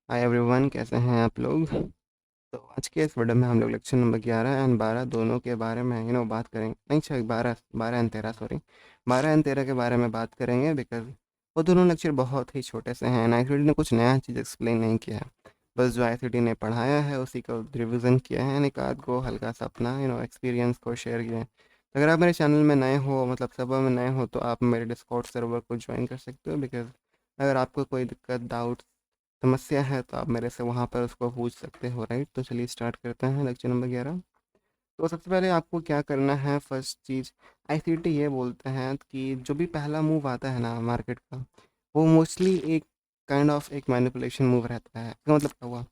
Hi everyone, कैसे हैं आप लोग। तो आज के इस वीडियो में हम लोग लेक्चर नंबर 11 एंड 12 दोनों के बारे में बात करेंगे। नहीं, अच्छा, 12 एंड 13, सॉरी, 12 एंड 13 के बारे में बात करेंगे बिकॉज वो दोनों लेक्चर बहुत ही छोटे से हैं। आईसीटी ने कुछ नया चीज़ एक्सप्लेन नहीं किया है। बस जो आईसीटी ने पढ़ाया है उसी का रिविज़न किया है, एक आध को हल्का सा अपना एक्सपीरियंस को शेयर किया है। तो अगर आप मेरे चैनल में नए हो, मतलब सर्वर में नए हो, तो आप मेरे डिस्कॉर्ड सर्वर को ज्वाइन कर सकते हो। बिकॉज अगर आपको कोई दिक्कत, डाउट, समस्या है तो आप मेरे से वहाँ पर उसको पूछ सकते हो, राइट। तो चलिए स्टार्ट करते हैं लेक्चर नंबर 11। तो सबसे पहले आपको क्या करना है, फर्स्ट चीज़, आईसीटी ये बोलते हैं कि जो भी पहला मूव आता है ना मार्केट का, वो मोस्टली एक काइंड ऑफ एक मैनिपुलेशन मूव रहता है। इसका मतलब क्या हुआ,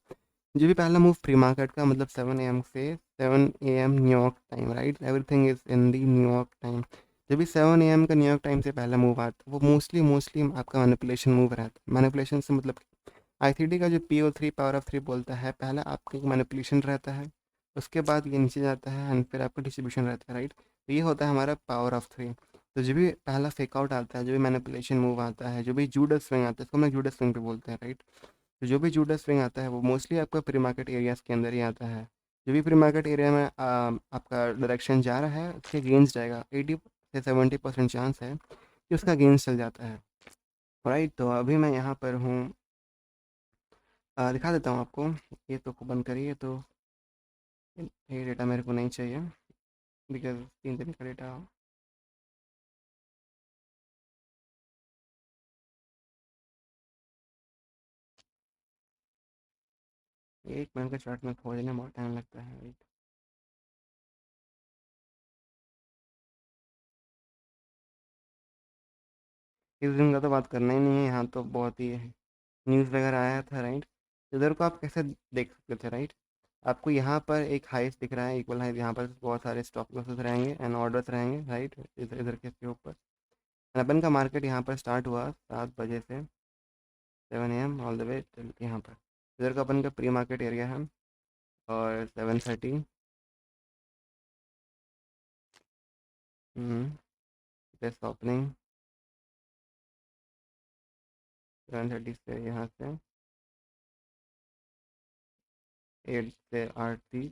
जो भी पहला मूव प्री मार्केट का, मतलब 7 AM से 7 AM New York time, right, everything is in the New York time. जब भी 7 AM का न्यूयॉर्क टाइम से पहला मूव आता है वो मोस्टली आपका मैनिपुलेशन मूव रहता है। मैनिपुलेशन से मतलब आईसीटी का जो PO3 पावर ऑफ 3 बोलता है, पहला आपका एक मैनिपुलेशन रहता है, उसके बाद ये नीचे जाता है एंड फिर आपका डिस्ट्रीब्यूशन रहता है, राइट। तो ये होता है हमारा पावर ऑफ 3। तो जो भी पहला फेक आउट आता है, जो भी मैनिपुलेशन मूव आता है, जो भी जूडस स्विंग आता है, इसको हम लोग जूडस स्विंग पे बोलते हैं, राइट। तो जो भी जूडस स्विंग आता है वो मोस्टली आपका प्री मार्केट एरियाज के अंदर ही आता है। जो भी प्री मार्केट एरिया में आपका डायरेक्शन जा रहा है उसके गेंस जाएगा, 80 से 70% चांस है कि उसका गेंस चल जाता है, राइट। तो अभी मैं यहाँ पर हूँ, दिखा देता हूँ आपको। ये तो बंद करिए। तो ये डेटा मेरे को नहीं चाहिए बिकॉज 3 दिन का डेटा। एक मिनट का चार्ट में खोजने में बहुत टाइम लगता है, राइट। इस दिन का तो बात करना ही नहीं है, यहाँ तो बहुत ही न्यूज़ वगैरह आया था, राइट। इधर को आप कैसे देख सकते थे, राइट। आपको यहाँ पर एक हाइस दिख रहा है, इक्वल हाइस, यहाँ पर बहुत सारे स्टॉप लॉसेस रहेंगे एंड ऑर्डर्स रहेंगे, राइट। इधर इधर के इसके ऊपर अपन का मार्केट यहाँ पर स्टार्ट हुआ 7 बजे से 7 AM ऑल द वे यहाँ पर। इधर का अपन का प्री मार्केट एरिया है और 7:30 बेस्ट ओपनिंग 7:30 से यहाँ से 8 से 8:30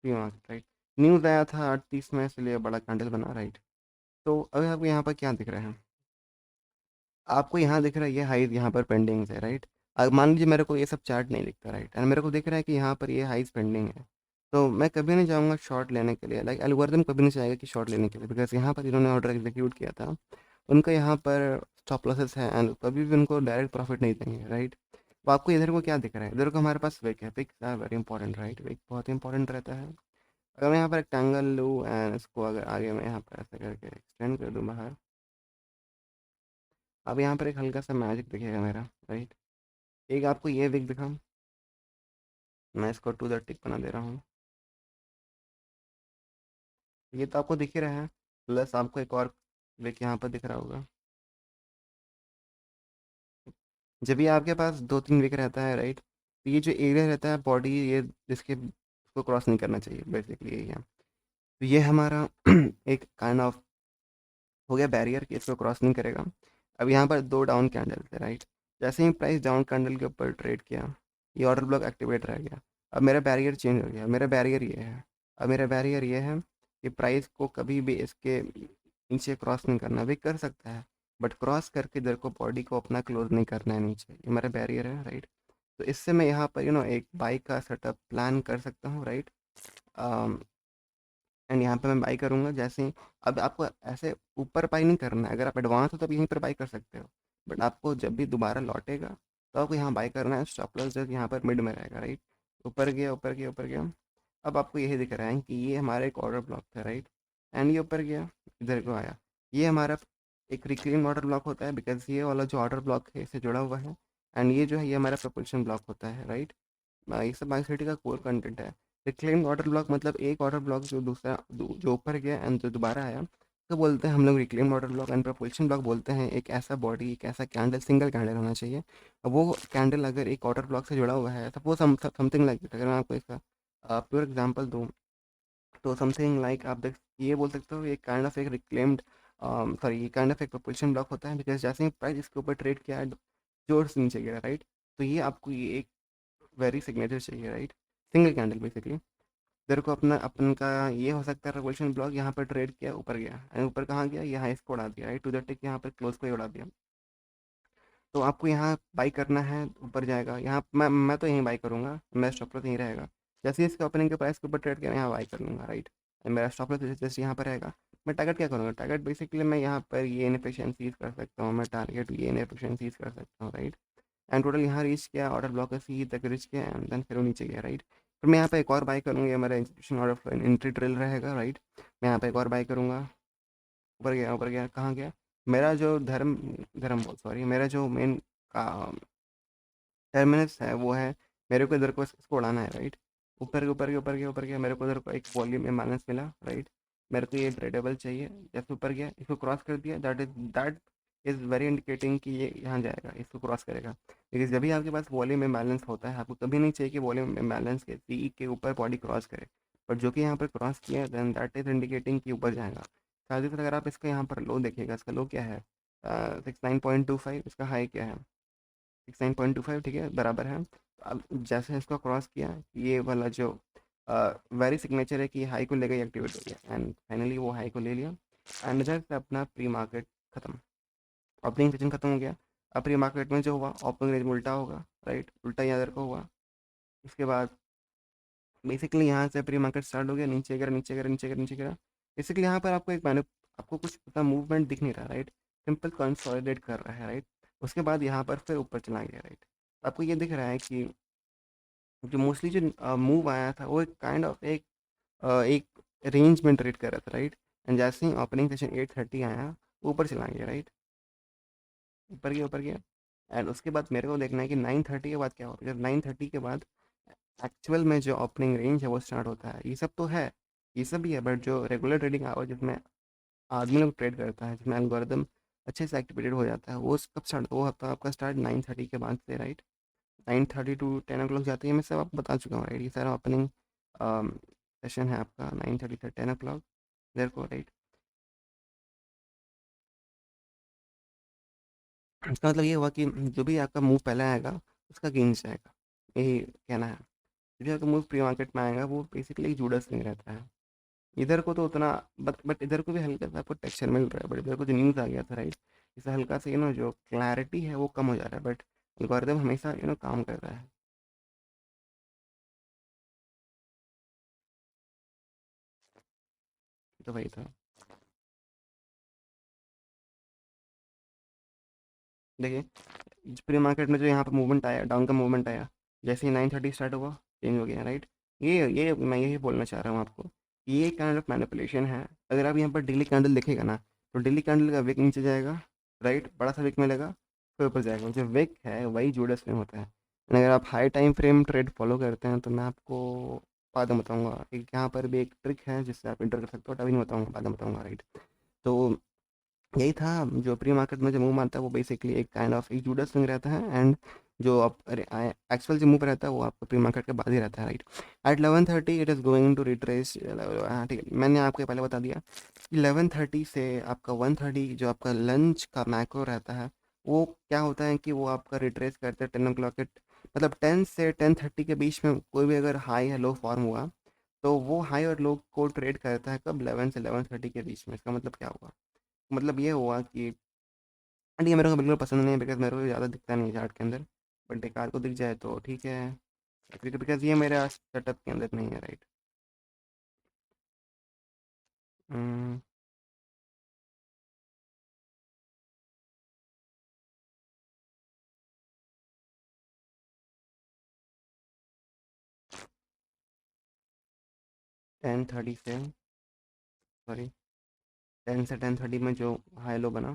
प्री मार्केट, राइट। न्यूज़ आया था 8:30 में, इसलिए बड़ा कैंडल बना, राइट। तो अभी आपको यहाँ पर क्या दिख रहा है, आपको यहाँ दिख रहा है ये हाइज यहाँ पर पेंडिंग है, राइट। अब मान लीजिए मेरे को ये सब चार्ट नहीं दिखता, राइट, एंड मेरे को दिख रहा है कि यहाँ पर ये हाइज पेंडिंग है। तो मैं कभी नहीं जाऊँगा शॉर्ट लेने के लिए, लाइक एल्गोरिथम कभी नहीं चाहेगा कि शॉर्ट लेने के लिए, बिकॉज यहाँ पर इन्होंने ऑर्डर एग्जीक्यूट किया था, उनका यहाँ पर स्टॉप लॉसेस है एंड कभी भी उनको डायरेक्ट प्रॉफिट नहीं देंगे, राइट। तो आपको इधर को क्या दिख रहा है, इधर को हमारे पास विक है, wick very important, right. Wick बहुत इंपॉर्टेंट रहता है। अगर मैं यहाँ पर एक ट्रायंगल लूँ एंड इसको अगर आगे मैं यहाँ पर ऐसे करके एक्सटेंड कर दूँ बाहर, अब यहाँ पर एक हल्का सा मैजिक दिखेगा मेरा, राइट। एक आपको ये विक दिखा, मैं इसको टू द टिक बना दे रहा हूँ। ये तो आपको दिख ही रहा है, प्लस आपको एक और विक यहाँ पर दिख रहा होगा। जब भी आपके पास 2-3 विक रहता है, राइट, तो ये जो एरिया रहता है बॉडी, ये जिसके उसको क्रॉस नहीं करना चाहिए, बेसिकली यही है। तो ये हमारा एक काइंड ऑफ हो गया बैरियर कि इसको क्रॉस नहीं करेगा। अब यहाँ पर 2 डाउन कैंडल थे, राइट। जैसे ही प्राइस डाउन कैंडल के ऊपर ट्रेड किया, ये ऑर्डर ब्लॉक एक्टिवेट रह गया। अब मेरा बैरियर चेंज हो गया, मेरा बैरियर ये है। अब मेरा बैरियर ये है कि प्राइस को कभी भी इसके नीचे क्रॉस नहीं करना, भी कर सकता है बट क्रॉस करके इधर को बॉडी को अपना क्लोज नहीं करना है नीचे, ये मेरा बैरियर है, राइट। तो इससे मैं यहाँ पर एक बाइक का सेटअप प्लान कर सकता हूँ, राइट। एंड यहाँ पे मैं बाई करूँगा जैसे ही। अब आपको ऐसे ऊपर बाई नहीं करना है, अगर आप एडवांस हो तो आप यहीं पर बाई कर सकते हो, बट आपको जब भी दोबारा लौटेगा तो आपको यहाँ बाई करना है। स्टॉप लॉस जस्ट यहाँ पर मिड में रहेगा, राइट। ऊपर गया, ऊपर गया, ऊपर गया। अब आपको यही दिख रहा है कि ये हमारा एक ऑर्डर ब्लॉक था, राइट, एंड ये ऊपर गया, इधर को आया। ये हमारा एक रिक्लेम ऑर्डर ब्लॉक होता है, बिकॉज ये वाला जो ऑर्डर ब्लॉक है इससे जुड़ा हुआ है। एंड ये जो है ये हमारा प्रपोल्शन ब्लॉक होता है, राइट। ये सब माइक्रोसिटी का कोर कंटेंट है। रिक्लेम्ड ऑर्डर ब्लॉक मतलब एक ऑर्डर ब्लॉक जो जो ऊपर गया एंड जो दोबारा आया, तो बोलते हैं हम लोग reclaimed order block. And propulsion block बोलते हैं एक ऐसा बॉडी, एक ऐसा कैंडल, सिंगल कैंडल होना चाहिए। अब वो कैंडल अगर एक ऑर्डर ब्लॉक से जुड़ा हुआ है, सपोज समथिंग लाइक, अगर मैं आपको इसका प्योर एग्जांपल दूँ, तो समथिंग लाइक आप देख ये बोल सकते हो, ये काइंड ऑफ एक रिक्लेम्ड, सॉरी, ये काइंड ऑफ एक प्रपोल्शन ब्लॉक होता है, बिकॉज जैसे ही प्राइस इसके ऊपर ट्रेड किया जोर से नीचे गिरा, राइट। तो ये आपको ये एक वेरी सिग्नेचर चाहिए, राइट, सिंगल कैंडल बेसिकली। तेरे को अपना अपन का ये हो सकता है रेवोल्यूशन ब्लॉक, यहाँ पर ट्रेड किया, ऊपर गया, एंड ऊपर कहाँ गया, यहाँ इसको उड़ा दिया, राइट, टू द टिक यहाँ पर क्लोज को ही उड़ा दिया। तो आपको यहाँ बाई करना है, ऊपर जाएगा, यहाँ मैं तो यहीं बाई करूँगा, मेरा स्टॉप लॉस यहीं रहेगा। जैसे ही इसके ओपनिंग के प्राइस के ऊपर ट्रेड किया, यहाँ बाई कर लूँगा, राइट। मेरा स्टॉप लॉस जैसे यहाँ पर रहेगा। मैं टारगेट क्या करूँगा, टारगेट बेसिकली मैं यहाँ पर ये इनएफिशिएंसीज कर सकता हूँ, मैं टारगेट ये इनएफिशिएंसीज कर सकता हूँ, राइट। एंड टोटल यहाँ रीच किया, ऑर्डर ब्लॉक सी तक रीच किया, एंड देन फिर वो नीचे गया, राइट। फिर मैं यहाँ पे एक और बाई करूँगा, ये मेरा institution order flow entry trail रहेगा, राइट। मैं यहाँ पे एक और बाई करूँगा, ऊपर गया, ऊपर गया, कहाँ गया, मेरा जो धर्म धर्म बोल सॉरी, मेरा जो मेन टर्मिनस है वो है, मेरे को इधर को इसको उड़ाना है, राइट। ऊपर के ऊपर के ऊपर के ऊपर गया, मेरे को इधर को एक वॉल्यूम इम्बैलेंस मिला, राइट। मेरे को ये ट्रेडेबल चाहिए, जैसे ऊपर गया इसको क्रॉस कर दिया, दैट इज़ वेरी इंडिकेटिंग कि ये यहाँ जाएगा, इसको क्रॉस करेगा। लेकिन जब भी आपके पास वॉल्यूम इम्बैलेंस होता है, आपको कभी नहीं चाहिए कि वॉल्यूम इम्बैलेंस के सी के ऊपर बॉडी क्रॉस करे। पर जो कि यहाँ पर क्रॉस किया, देन दैट इज़ इंडिकेटिंग कि ऊपर जाएगा। साथ ही साथ अगर आप इसका यहाँ पर लो देखिएगा, इसका लो क्या है, 69.25, इसका हाई क्या है, 69.25, ठीक है, बराबर है। अब जैसे इसको क्रॉस किया, ये वाला जो वेरी सिग्नेचर है कि हाई को लेकर एक्टिवेट हो गया, एंड फाइनली वो हाई को ले लिया, एंड इधर से अपना प्री मार्केट खत्म, ओपनिंग सेशन खत्म हो गया। अब प्री मार्केट में जो हुआ, ओपनिंग रेंज में उल्टा होगा, राइट, उल्टा यहाँ इधर को हुआ। उसके बाद बेसिकली यहाँ से प्री मार्केट स्टार्ट हो गया, नीचे गिरा, नीचे गिरा, नीचे गिरा, नीचे गिरा। बेसिकली यहाँ पर आपको एक मैंने आपको कुछ उतना मूवमेंट दिख नहीं रहा, राइट, सिंपल कंसोलिडेट कर रहा है, राइट। उसके बाद यहाँ पर फिर ऊपर चला गया, राइट। आपको ये दिख रहा है कि जो मोस्टली जो मूव आया था वो एक काइंड ऑफ एक रेंज में ट्रेड कर रहा था, राइट। एंड जैसे ही ओपनिंग सेशन 8:30 आया, वो ऊपर चला गया, राइट, ऊपर गया, ऊपर गया। एंड उसके बाद मेरे को देखना है कि 9:30 के बाद क्या होगा, जब 9:30 के बाद एक्चुअल में जो ओपनिंग रेंज है वो स्टार्ट होता है। ये सब तो है, ये सब भी है, बट जो रेगुलर ट्रेडिंग आवर जिसमें आदमी लोग ट्रेड करता है, जिसमें एल्गोरिदम अच्छे से एक्टिवेटेड हो जाता है, वो कब स्टार्ट, वो होता है आपका स्टार्ट 9:30 के बाद से, राइट। 9:30 टू 10 o'clock जाती है, मैं सब आपको बता चुका हूँ, राइट। ये सारा ओपनिंग सेशन है आपका 9:30 से 10 o'clock, देर को, राइट। इसका मतलब ये हुआ कि जो भी आपका मूव पहले आएगा उसका गेन जाएगा, यही कहना है। जो भी आपका मूव प्री मार्केट में आएगा वो बेसिकली एक जूडा स्विंग रहता है। इधर को तो उतना, बट इधर को भी हल्का सा आपको टेक्सचर मिल रहा है, बट इधर को जो न्यूज़ आ गया था, राइट, इससे हल्का सा जो क्लैरिटी है वो कम हो जा रहा है, बट एल्गोरिदम हमेशा काम कर रहा है। तो वही था। देखिए, प्री मार्केट में जो यहाँ पर मूवमेंट आया, डाउन का मूवमेंट आया, जैसे ही 9:30 स्टार्ट हुआ, चेंज हो गया, राइट। ये मैं यही बोलना चाह रहा हूँ आपको कि ये काइंड ऑफ मैनिपुलेशन है। अगर आप यहाँ पर डेली कैंडल देखेगा ना, तो डेली कैंडल का विक नीचे जाएगा, राइट, बड़ा सा विक मिलेगा, फिर ऊपर जाएगा। जो विक है वही जूडस में होता है। And अगर आप high time frame trade follow करते हैं तो मैं आपको बाद में बताऊंगा, एक यहाँ पर भी एक ट्रिक है जिससे आप इंटर कर सकते हो, अभी नहीं बताऊंगा, बाद में बताऊंगा, राइट। तो यही था, जो प्री मार्केट में जो मूव आता है वो बेसिकली एक काइंड ऑफ एक जूडा स्विंग रहता है, एंड जो आप एक्चुअल जो मूव रहता है वो आपका प्री मार्केट के बाद ही रहता है, right. At 11:30 it is going to retrace, हाँ ठीक है, मैंने आपको पहले बता दिया। 11:30 से आपका 1:30 जो आपका लंच का मैक्रो रहता है, वो क्या होता है कि वो आपका रिट्रेस करते हैं 10 o'clock के, मतलब 10 से 10:30 के बीच में कोई भी अगर हाई है लो फॉर्म हुआ, तो वो हाई और लो को ट्रेड करता है कब, 11 से 11:30 के बीच में। इसका मतलब क्या हुआ, मतलब ये हुआ कि ठीक है, मेरे को बिल्कुल पसंद नहीं है, बिकॉज़ मेरे को ज़्यादा दिखता नहीं है चार्ट के अंदर, बट बेकार को दिख जाए तो ठीक है, बिकॉज़ ये मेरे सेटअप के अंदर नहीं है, राइट। 10:30 से, सॉरी, 10 से 10:30 में जो हाई लो बना,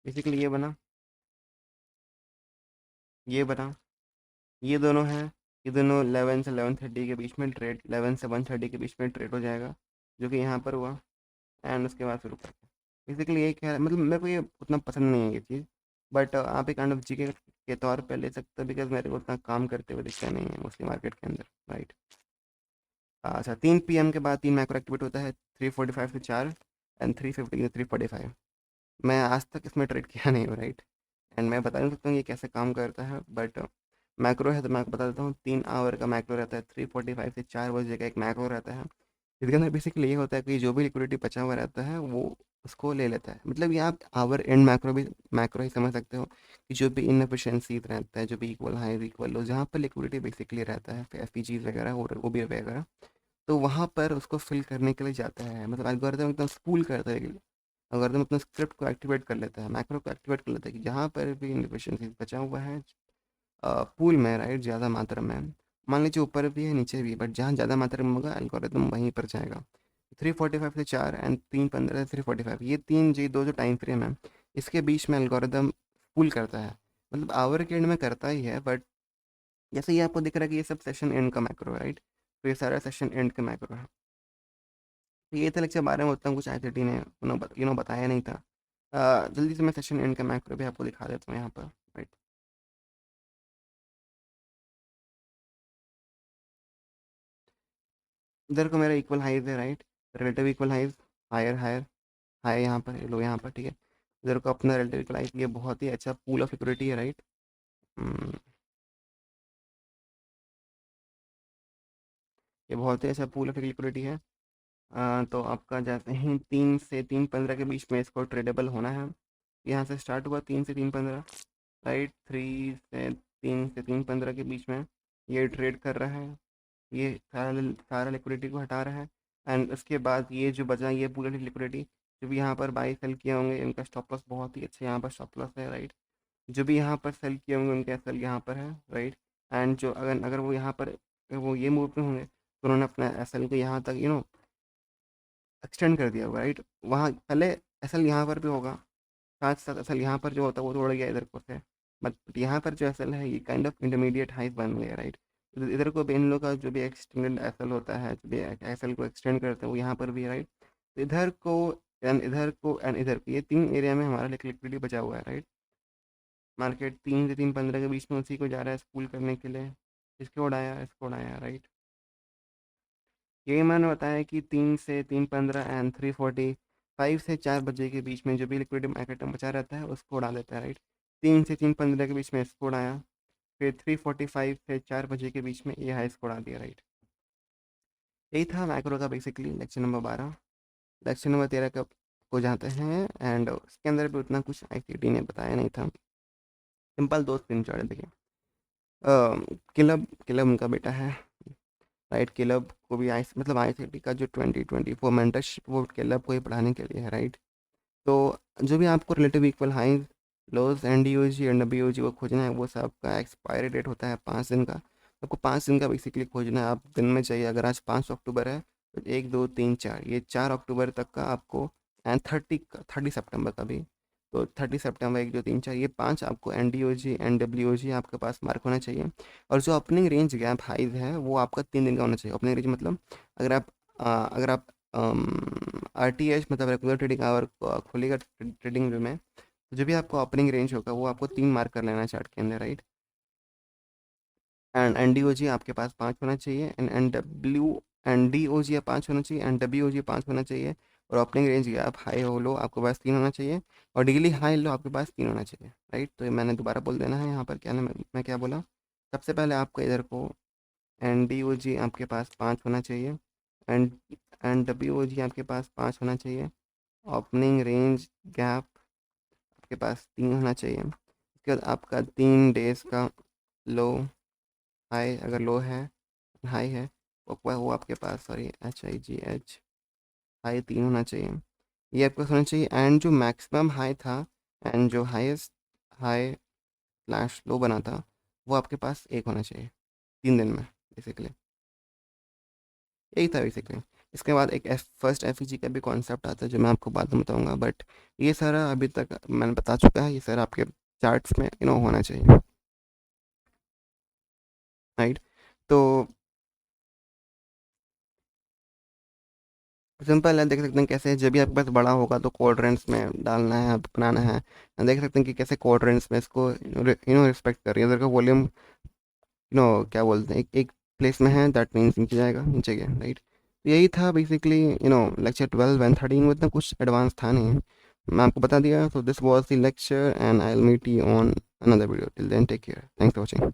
बेसिकली ये बना, ये दोनों हैं, ये दोनों 11 से 11:30 के बीच में ट्रेड, 11 से 1:30 के बीच में ट्रेड हो जाएगा, जो कि यहाँ पर हुआ, एंड उसके बाद फिर ऊपर। बेसिकली यही क्या है, मतलब मेरे को ये उतना पसंद नहीं है ये चीज़, बट आप एक काइंड ऑफ जीके के तौर पे ले सकते हो, बिकॉज मेरे को उतना काम करते हुए दिखता नहीं है मोस्टली मार्केट के अंदर, राइट। अच्छा, 3 PM के बाद 3 मैक्रो एक्टिवेट होता है, 3:45 से 4, एंड 3:50 से 3:45। मैं आज तक इसमें ट्रेड किया नहीं हूँ, राइट। एंड मैं बता नहीं सकता हूँ ये कैसे काम करता है, बट मैक्रो है तो मैं आपको बता देता हूँ। 3 आवर का मैक्रो रहता है, 3:45 से 4 बजे का एक मैक्रो रहता है। इसके अंदर बेसिकली ये होता है कि जो भी लिक्विडिटी बचा हुआ रहता है वो उसको ले लेता है। मतलब ये आप आवर एंड मैक्रो भी मैक्रो ही समझ सकते हो कि जो भी इनएफिशिएंसीज रहता है, जो भी इक्वल हाई इक्वल लो, जहाँ पर लिक्विडिटी बेसिकली रहता है, एफ वगैरह और वो भी वगैरह, तो वहाँ पर उसको फिल करने के लिए जाता है। मतलब एल्गोरिथम एकदम स्पूल करता है, एल्गोरिथम अपना स्क्रिप्ट को एक्टिवेट कर लेता है, मैक्रो को एक्टिवेट कर लेता है कि जहाँ पर भी इनएफिशिएंसीज बचा हुआ है पूल में, राइट, ज़्यादा मात्रा में, मान लीजिए ऊपर भी है नीचे भी, बट जहाँ ज़्यादा मात्रा में होगा एल्गोरिथम वहीं पर जाएगा। 3:45 से 4 एंड 3:15 से 3:45, ये तीन जी दो जो टाइम फ्रेम है, इसके बीच में एल्गोरिथम पुल करता है। मतलब आवर के एंड में करता ही है, बट जैसे ये आपको दिख रहा है कि ये सब सेशन एंड का मैक्रो है, राइट, तो ये सारा सेशन एंड का मैक्रो है। तो ये था लेक्चर 12 में, उतना कुछ आईसीटी ने बताया नहीं था। जल्दी से मैं सेशन एंड का मैक्रो भी आपको दिखा देता हूँ यहाँ पर, राइट। इधर को मेरा इक्वल हाइज है, right, relative equal highs, higher higher high यहाँ पर, लो यहाँ पर, ठीक है। इधर को अपना रिलेटिव इक्वल हाइज, ये बहुत ही अच्छा पूल ऑफ सिक्योरिटी है, राइट। ये बहुत ही अच्छा पूल ऑफ लिक्विडिटी है। तो आपका जैसे ही 3 से 3:15 के बीच में इसको ट्रेडेबल होना है। यहाँ से स्टार्ट हुआ 3 से 3:15, राइट, 3 से 3:15 के बीच में ये ट्रेड कर रहा है। ये सारा सारा लिक्विडिटी को हटा रहा है। एंड उसके बाद ये जो बचा, ये पूरा लिक्विडिटी जो भी यहाँ पर बाई सेल किए होंगे, इनका स्टॉप लॉस बहुत ही अच्छा यहाँ पर स्टॉप लॉस है, राइट। जो भी यहाँ पर सेल किए होंगे उनके सेल यहाँ पर है, राइट। एंड जो अगर अगर वो यहाँ पर, अगर वो ये मूव में होंगे तो उन्होंने अपना एस एल को यहाँ तक एक्सटेंड कर दिया होगा, राइट। वहाँ पहले एस एल यहाँ पर भी होगा, साथ साथ एस एल यहाँ पर जो होता है वो तोड़ गया इधर को से, बट यहाँ पर जो एस एल है ये काइंड ऑफ इंटरमीडिएट हाइट बन गया, राइट। इधर को भी इन लोग का जो भी एक्सटेंडेड एस एल होता है, जो भी एस एल को एक्सटेंड करते हैं वो यहाँ पर भी है, राइट। तो इधर को ये तीन एरिया में हमारा लिक्विडिटी बचा हुआ है, राइट। मार्केट 3 से 3:15 के बीच में उसी को जा रहा है स्पूल करने के लिए, इसको उड़ाया, राइट। यही मैंने बताया कि 3 से 3:15 एंड 3:45 से 4 बजे के बीच में जो भी लिक्विडिटी मार्केट में बचा रहता है उसको उड़ा देता है, राइट। 3 से 3:15 के बीच में इसको उड़ाया, फिर 3:45 से 4 बजे के बीच में ये हाई इसको उड़ा दिया, राइट। यही था मैक्रो का basically lecture number 12। Lecture number 13 का को जाते हैं, एंड उसके अंदर भी उतना कुछ आईसीटी ने बताया नहीं था, सिंपल दो तीन चार देखिए। क्लब क्लब उनका बेटा है, राइट। क्लब को भी आई मतलब आईसीटी का जो 2024 मेंटरशिप वो क्लब को ही पढ़ाने के लिए है, राइट। तो जो भी आपको relative equal highs lows N D O G and W O G वो खोजना है, वो सब का एक्सपायरी डेट होता है 5 दिन का। आपको 5 दिन का बेसिकली खोजना है, आप दिन में चाहिए। अगर आज 5 अक्टूबर है तो 1 2 3 4, ये 4 अक्टूबर तक का आपको, एंड 30 सितंबर का भी। तो 30 सितंबर 1 2 3 4, ये 5 आपको N D O G and W O G आपके पास मार्क होना चाहिए। और जो ओपनिंग रेंज गैप हाइज है वो आपका 3 दिन का होना चाहिए। ओपनिंग रेंज मतलब अगर आप अगर आप आर टी एच मतलब रेगुलर ट्रेडिंग आवर खोलेगा ट्रेडिंग व्यू में, तो जो भी आपका ओपनिंग रेंज होगा वो आपको 3 मार्क कर लेना है चार्ट के अंदर, right. And N D O G आपके पास 5 होना चाहिए, एन डी ओ जी 5 होना चाहिए, एंड डब्ल्यू ओ जी 5 होना चाहिए। और ओपनिंग रेंज गैप हाई हो लो आपके पास 3 होना चाहिए, और डेली हाई लो आपके पास 3 होना चाहिए, राइट। तो ये मैंने दोबारा बोल देना है यहाँ पर, क्या ना मैं क्या बोला। सबसे पहले आपको इधर को एन डी ओ जी आपके पास 5 होना चाहिए, and and W O G आपके पास 5 होना चाहिए। ओपनिंग रेंज गैप आपके पास 3 होना चाहिए। उसके बाद आपका 3 डेज का लो हाई, अगर लो है हाई है वो आपके पास, सॉरी HIGH, हाई 3 होना चाहिए। ये आपको होना चाहिए। एंड जो मैक्सिमम हाई था एंड जो हाईएस्ट हाई स्लैश लो बना था वो आपके पास एक होना चाहिए 3 दिन में, बेसिकली यही था बेसिकली। इसके बाद एक फर्स्ट एफ का भी कॉन्सेप्ट आता है जो मैं आपको बाद में बताऊंगा, बट ये सारा अभी तक मैंने बता चुका है, ये सारा आपके चार्ट्स में होना चाहिए, राइट। तो सिंपल है, देख सकते हैं कैसे जब भी आपके पास बड़ा होगा तो क्वाड्रेंट्स में डालना है, अपनाना है। देख सकते हैं कि कैसे क्वाड्रेंट्स में इसको रिस्पेक्ट कर रही है। इधर का वॉल्यूम क्या बोलते हैं, एक प्लेस में है, दैट मीन्स नीचे जाएगा, नीचे गया, राइट। तो यही था बेसिकली लेक्चर 12 एंड 13 में इतना कुछ एडवांस था नहीं। मैं आपको बता दिया। So this was the lecture and I will meet you on another video. Till then take care. Thanks for watching.